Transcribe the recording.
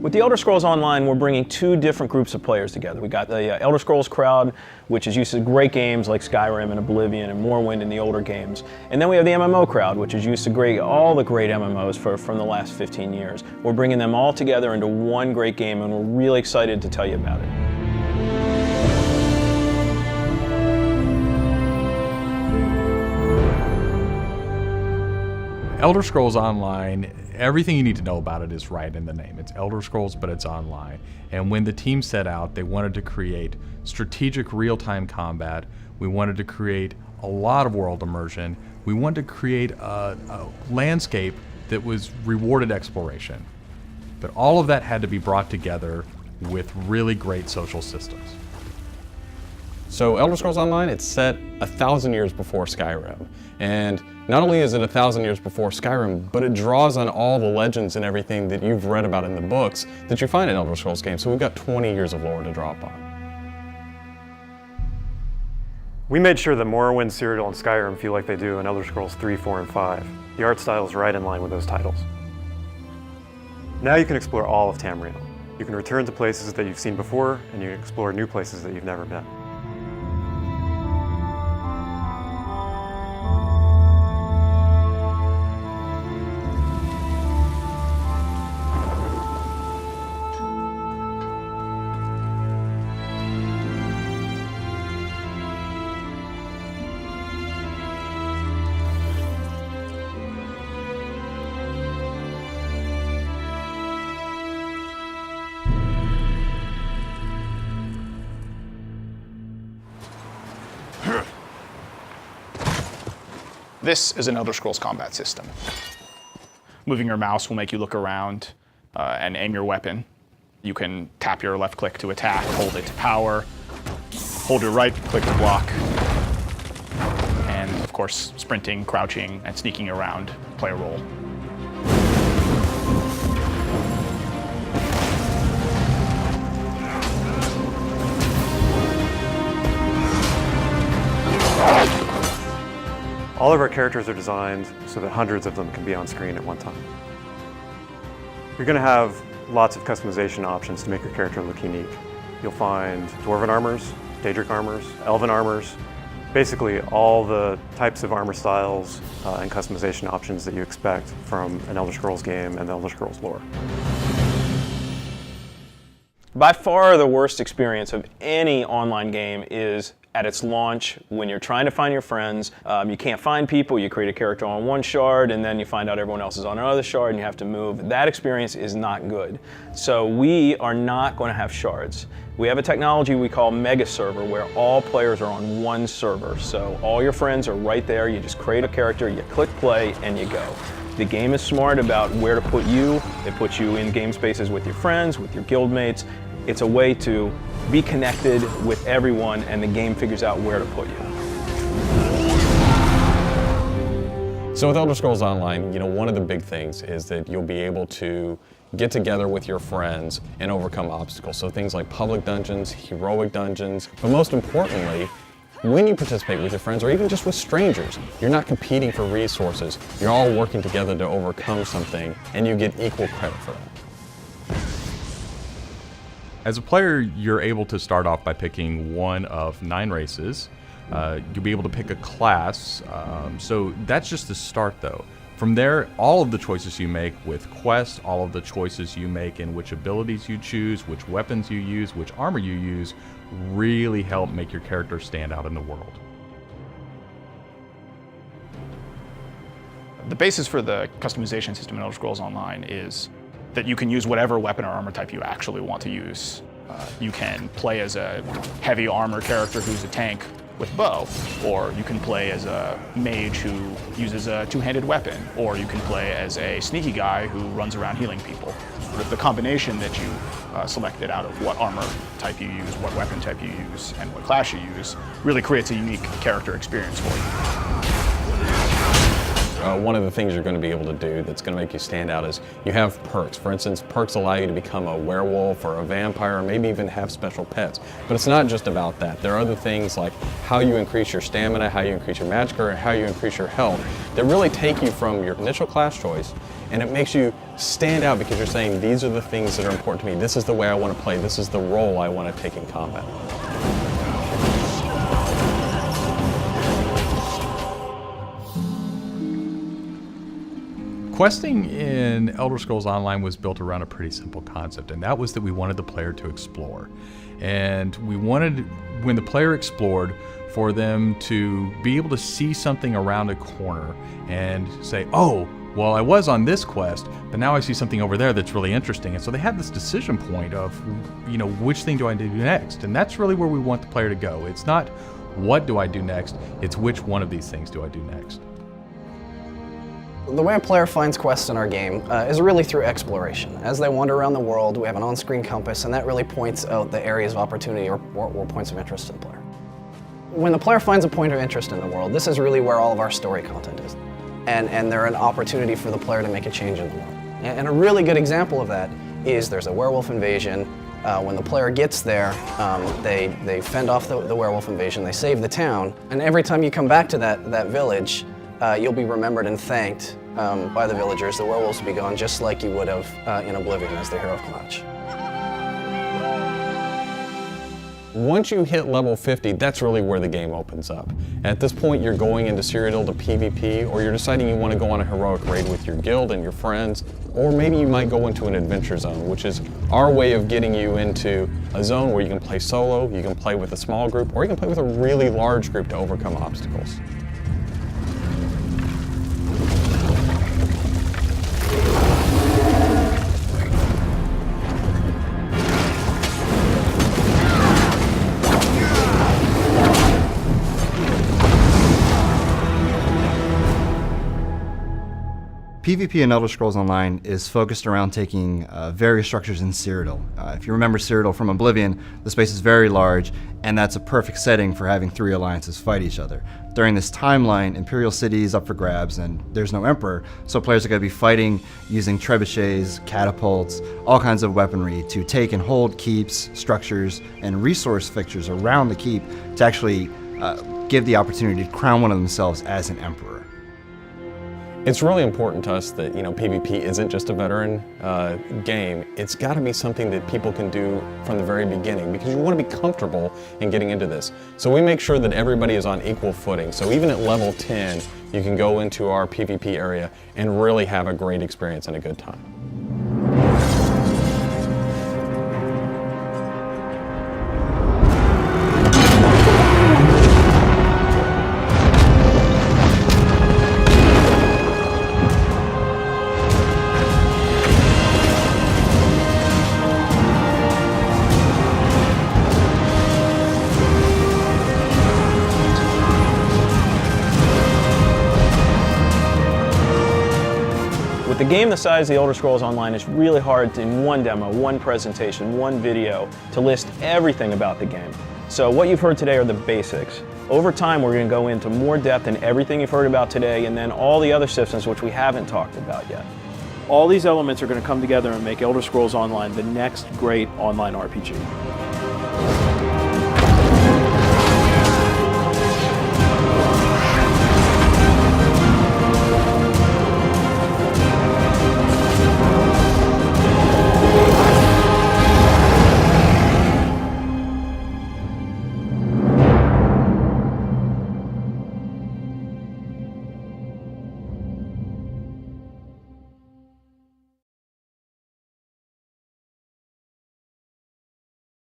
With the Elder Scrolls Online, we're bringing two different groups of players together. We got the Elder Scrolls crowd, which is used to great games like Skyrim and Oblivion and Morrowind in the older games. And then we have the MMO crowd, which is used to all the great MMOs from the last 15 years. We're bringing them all together into one great game, and we're really excited to tell you about it. Elder Scrolls Online, everything you need to know about it is right in the name. It's Elder Scrolls, but it's online. And when the team set out, they wanted to create strategic real-time combat. We wanted to create a lot of world immersion. We wanted to create a landscape that was rewarded exploration. But all of that had to be brought together with really great social systems. So Elder Scrolls Online, it's set 1,000 years before Skyrim. And not only is it 1,000 years before Skyrim, but it draws on all the legends and everything that you've read about in the books that you find in Elder Scrolls games. So we've got 20 years of lore to draw upon. We made sure that Morrowind, Cyrodiil, and Skyrim feel like they do in Elder Scrolls 3, 4, and 5. The art style is right in line with those titles. Now you can explore all of Tamriel. You can return to places that you've seen before, and you can explore new places that you've never been. This is an Elder Scrolls combat system. Moving your mouse will make you look around and aim your weapon. You can tap your left click to attack, hold it to power, hold your right click to block, and of course, sprinting, crouching, and sneaking around play a role. All of our characters are designed so that hundreds of them can be on screen at one time. You're going to have lots of customization options to make your character look unique. You'll find Dwarven armors, Daedric armors, Elven armors, basically all the types of armor styles and customization options that you expect from an Elder Scrolls game and the Elder Scrolls lore. By far the worst experience of any online game is at its launch when you're trying to find your friends. You can't find people, you create a character on one shard and then you find out everyone else is on another shard and you have to move. That experience is not good. So we are not going to have shards. We have a technology we call Mega Server where all players are on one server. So all your friends are right there, you just create a character, you click play and you go. The game is smart about where to put you. It puts you in game spaces with your friends, with your guildmates. It's a way to be connected with everyone and the game figures out where to put you. So with Elder Scrolls Online, one of the big things is that you'll be able to get together with your friends and overcome obstacles. So things like public dungeons, heroic dungeons, but most importantly, when you participate with your friends or even just with strangers, you're not competing for resources. You're all working together to overcome something and you get equal credit for that. As a player, you're able to start off by picking one of 9 races. You'll be able to pick a class, so that's just the start though. From there, all of the choices you make with quests, all of the choices you make in which abilities you choose, which weapons you use, which armor you use, really help make your character stand out in the world. The basis for the customization system in Elder Scrolls Online is that you can use whatever weapon or armor type you actually want to use. You can play as a heavy armor character who's a tank with bow, or you can play as a mage who uses a two-handed weapon, or you can play as a sneaky guy who runs around healing people. The combination that you selected out of what armor type you use, what weapon type you use, and what class you use really creates a unique character experience for you. one of the things you're going to be able to do that's going to make you stand out is you have perks. For instance, perks allow you to become a werewolf or a vampire, or maybe even have special pets. But it's not just about that. There are other things like how you increase your stamina, how you increase your magic, or how you increase your health that really take you from your initial class choice, and it makes you stand out because you're saying, these are the things that are important to me. This is the way I want to play. This is the role I want to take in combat. Questing in Elder Scrolls Online was built around a pretty simple concept, and that was that we wanted the player to explore. And we wanted, when the player explored, for them to be able to see something around a corner and say, oh, well, I was on this quest, but now I see something over there that's really interesting. And so they had this decision point of, which thing do I do next? And that's really where we want the player to go. It's not what do I do next, it's which one of these things do I do next. The way a player finds quests in our game is really through exploration. As they wander around the world, we have an on-screen compass, and that really points out the areas of opportunity or points of interest to the player. When the player finds a point of interest in the world, this is really where all of our story content is. And they're an opportunity for the player to make a change in the world. And a really good example of that is there's a werewolf invasion. When the player gets there, they fend off the werewolf invasion, they save the town, and every time you come back to that village, you'll be remembered and thanked by the villagers. The werewolves will be gone just like you would have in Oblivion as the hero of Clutch. Once you hit level 50, that's really where the game opens up. At this point, you're going into Cyrodiil to PvP, or you're deciding you want to go on a heroic raid with your guild and your friends, or maybe you might go into an adventure zone, which is our way of getting you into a zone where you can play solo, you can play with a small group, or you can play with a really large group to overcome obstacles. PvP in Elder Scrolls Online is focused around taking various structures in Cyrodiil. If you remember Cyrodiil from Oblivion, the space is very large, and that's a perfect setting for having three alliances fight each other. During this timeline, Imperial City is up for grabs, and there's no Emperor, so players are going to be fighting using trebuchets, catapults, all kinds of weaponry to take and hold keeps, structures, and resource fixtures around the keep to actually give the opportunity to crown one of themselves as an Emperor. It's really important to us that PvP isn't just a veteran game. It's got to be something that people can do from the very beginning because you want to be comfortable in getting into this. So we make sure that everybody is on equal footing. So even at level 10, you can go into our PvP area and really have a great experience and a good time. With a game the size of the Elder Scrolls Online, it's really hard to, in one demo, one presentation, one video, to list everything about the game. So what you've heard today are the basics. Over time, we're going to go into more depth in everything you've heard about today, and then all the other systems which we haven't talked about yet. All these elements are going to come together and make Elder Scrolls Online the next great online RPG.